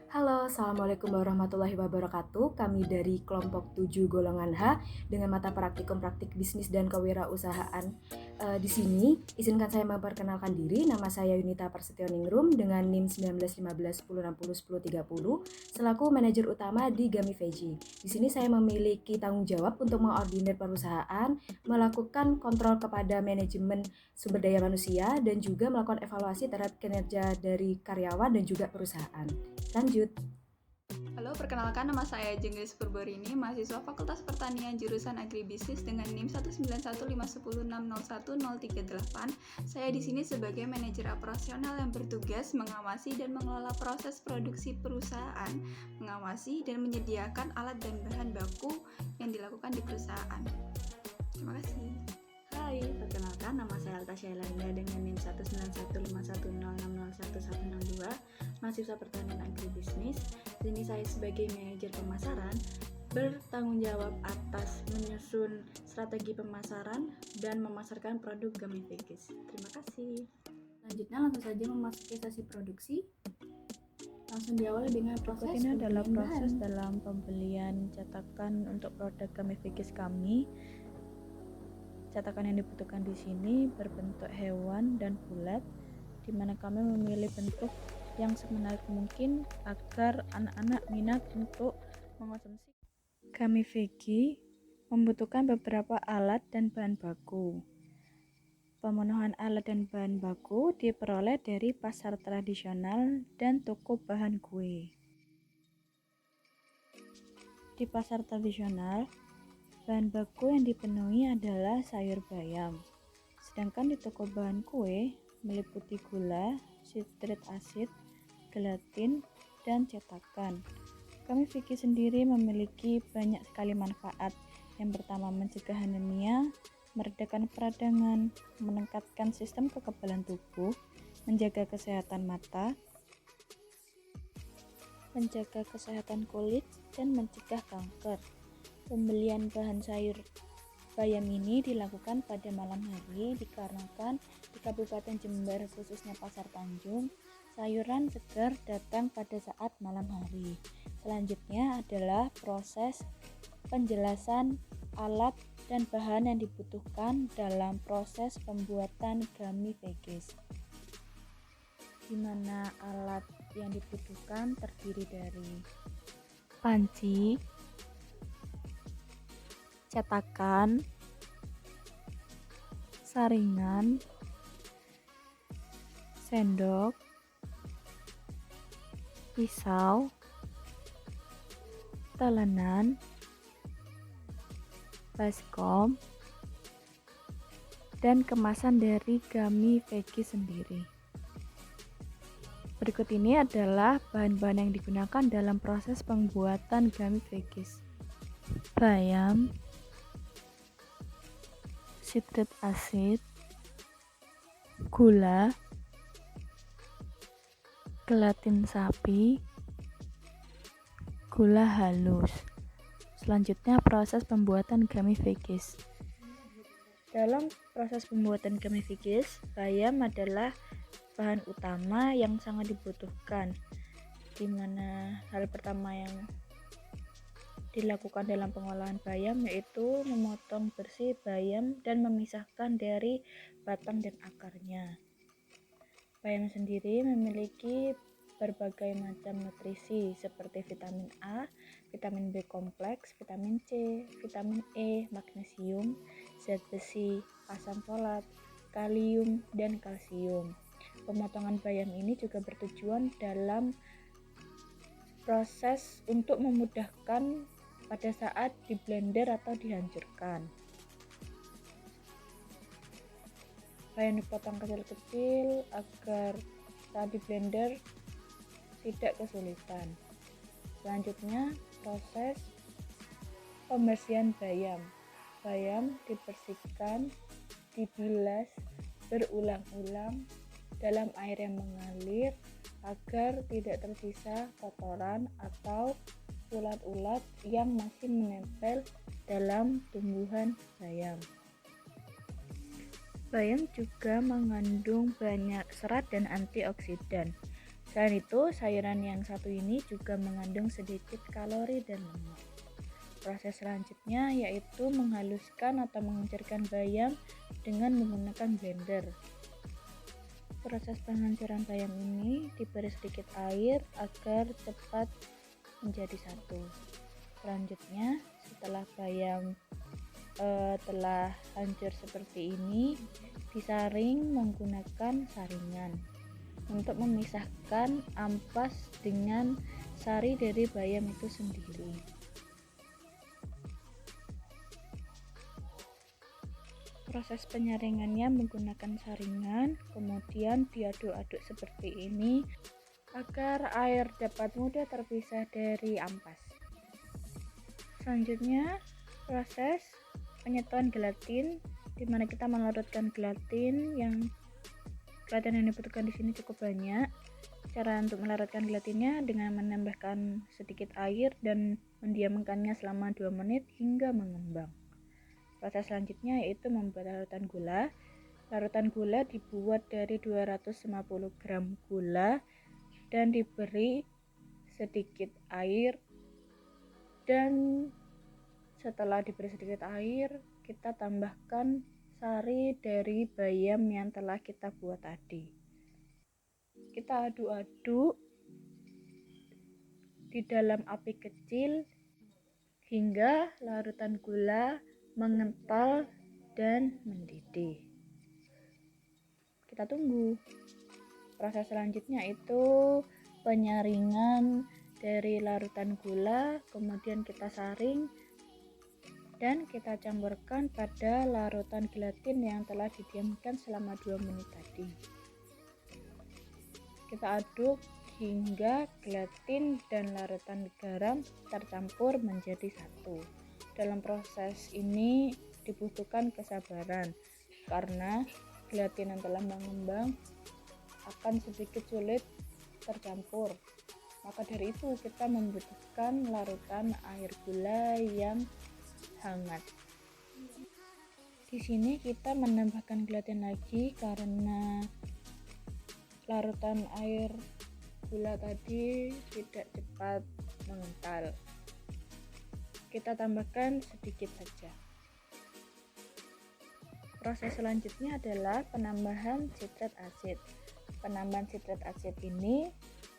Halo, Assalamualaikum warahmatullahi wabarakatuh. Kami dari kelompok 7 golongan H dengan mata praktikum praktik bisnis dan kewirausahaan. Di sini, izinkan saya memperkenalkan diri. Nama saya Yunita Prasetyo-Ningrum dengan NIM 191510601030 selaku manajer utama di Gami Veggie. Di sini saya memiliki tanggung jawab untuk mengordinir perusahaan, melakukan kontrol kepada manajemen sumber daya manusia, dan juga melakukan evaluasi terhadap kinerja dari karyawan dan juga perusahaan. Lanjut. Halo, perkenalkan nama saya Jenggris Purborini, mahasiswa Fakultas Pertanian jurusan Agribisnis dengan NIM 19151601038. Saya di sini sebagai manajer operasional yang bertugas mengawasi dan mengelola proses produksi perusahaan, mengawasi dan menyediakan alat dan bahan baku yang dilakukan di perusahaan. Terima kasih. Hai, perkenalkan nama saya Alta Syailanda dengan NIM 1915106011002, mahasiswa pertanian agribisnis. Di sini saya sebagai manajer pemasaran bertanggung jawab atas menyusun strategi pemasaran dan memasarkan produk Gummy Veggies. Terima kasih. Selanjutnya langsung saja memasuki sesi produksi. Langsung diawali dengan proses Ini adalah pembelian proses bahan. dalam pembelian cetakan untuk produk Gummy Veggies kami. Cetakan yang dibutuhkan di sini berbentuk hewan dan bulat, di mana kami memilih bentuk yang semenarik mungkin agar anak-anak minat untuk mengonsumsi. Gummy Veggie membutuhkan beberapa alat dan bahan baku. Pemenuhan alat dan bahan baku diperoleh dari pasar tradisional dan toko bahan kue. Di pasar tradisional, bahan baku yang dipenuhi adalah sayur bayam. Sedangkan di toko bahan kue meliputi gula, sitrit asid, gelatin, dan cetakan. Kami Vicky sendiri memiliki banyak sekali manfaat. Yang pertama, mencegah anemia, meredakan peradangan, meningkatkan sistem kekebalan tubuh, menjaga kesehatan mata, menjaga kesehatan kulit, dan mencegah kanker. Pembelian bahan sayur bayam ini dilakukan pada malam hari dikarenakan di Kabupaten Jember, khususnya Pasar Tanjung, sayuran segar datang pada saat malam hari. Selanjutnya adalah proses penjelasan alat dan bahan yang dibutuhkan dalam proses pembuatan Gummy Veggies, di mana alat yang dibutuhkan terdiri dari panci, cetakan, saringan, sendok, pisau, telenan, baskom, dan kemasan dari Gummy Veggies sendiri. Berikut ini adalah bahan-bahan yang digunakan dalam proses pembuatan Gummy Veggies. Bayam, sitrit asid, gula, gelatin sapi, gula halus. Selanjutnya proses pembuatan Gummy Veggies. Dalam proses pembuatan Gummy Veggies, bayam adalah bahan utama yang sangat dibutuhkan, di mana hal pertama yang dilakukan dalam pengolahan bayam yaitu memotong bersih bayam dan memisahkan dari batang dan akarnya. Bayam sendiri memiliki berbagai macam nutrisi seperti vitamin A, vitamin B kompleks, vitamin C, vitamin E, magnesium, zat besi, asam folat, kalium, dan kalsium. Pemotongan bayam ini juga bertujuan dalam proses untuk memudahkan pada saat di blender atau dihancurkan. Bayam dipotong kecil-kecil agar saat di blender tidak kesulitan. Selanjutnya proses pembersihan bayam. Bayam dibersihkan, dibilas berulang-ulang dalam air yang mengalir agar tidak tersisa kotoran atau ulat-ulat yang masih menempel dalam tumbuhan bayam. Bayam juga mengandung banyak serat dan antioksidan, Selain itu, sayuran yang satu ini juga mengandung sedikit kalori dan lemak. Proses selanjutnya yaitu menghaluskan atau mengencurkan bayam dengan menggunakan blender. Proses penghancuran bayam ini diberi sedikit air agar cepat menjadi satu. Selanjutnya, setelah bayam telah hancur seperti ini, disaring menggunakan saringan untuk memisahkan ampas dengan sari dari bayam itu sendiri. Proses penyaringannya menggunakan saringan, kemudian diaduk-aduk seperti ini agar air dapat mudah terpisah dari ampas. Selanjutnya, proses penyatuan gelatin, di mana kita melarutkan gelatin yang dibutuhkan di sini cukup banyak. Cara untuk melarutkan gelatinnya dengan menambahkan sedikit air dan mendiamkannya selama 2 menit hingga mengembang. Proses selanjutnya yaitu membuat larutan gula. Larutan gula dibuat dari 250 gram gula dan diberi sedikit air, dan setelah diberi sedikit air kita tambahkan sari dari bayam yang telah kita buat tadi. Kita aduk-aduk di dalam api kecil hingga larutan gula mengental dan mendidih. Kita tunggu. Proses selanjutnya itu penyaringan dari larutan gula, kemudian kita saring dan kita campurkan pada larutan gelatin yang telah didiamkan selama 2 menit tadi. Kita aduk hingga gelatin dan larutan garam tercampur menjadi satu. Dalam proses ini dibutuhkan kesabaran karena gelatin yang telah mengembang akan sedikit sulit tercampur. Maka dari itu kita membutuhkan larutan air gula yang hangat. Di sini kita menambahkan gelatin lagi karena larutan air gula tadi tidak cepat mengental. Kita tambahkan sedikit saja. Proses selanjutnya adalah penambahan sitrat asid. Penambahan sitrat asid ini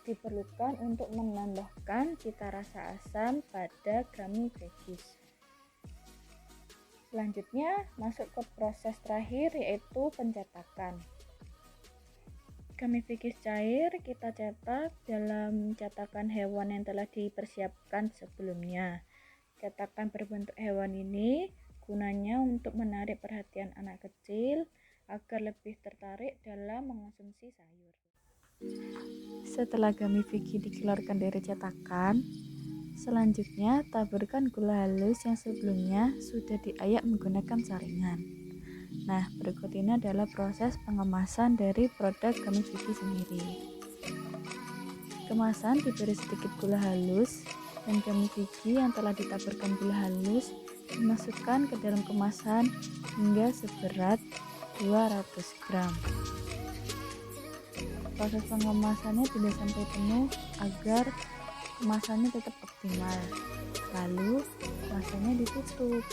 diperlukan untuk menambahkan cita rasa asam pada gummy veggies. Selanjutnya masuk ke proses terakhir yaitu pencetakan. Gummy veggies cair kita cetak dalam cetakan hewan yang telah dipersiapkan sebelumnya. Cetakan berbentuk hewan ini gunanya untuk menarik perhatian anak kecil agar lebih tertarik dalam mengonsumsi sayur. Setelah gummy veggie dikeluarkan dari cetakan, selanjutnya taburkan gula halus yang sebelumnya sudah diayak menggunakan saringan. Nah, berikut ini adalah proses pengemasan dari produk gummy veggie sendiri. Kemasan diberi sedikit gula halus dan gummy veggie yang telah ditaburkan gula halus dimasukkan ke dalam kemasan hingga seberat 200 gram. Proses pengemasannya tidak sampai penuh agar kemasannya tetap optimal. Lalu kemasannya ditutup.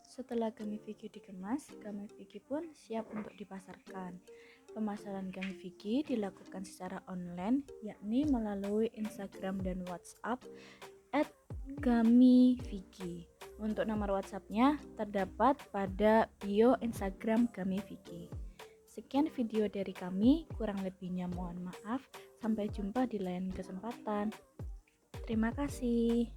Setelah gummy veggie dikemas, gummy veggie pun siap untuk dipasarkan. Pemasaran gummy veggie dilakukan secara online, yakni melalui Instagram dan WhatsApp @gummyveggie. Untuk nomor WhatsApp-nya terdapat pada bio Instagram Gummy Veggie. Sekian video dari kami, kurang lebihnya mohon maaf. Sampai jumpa di lain kesempatan. Terima kasih.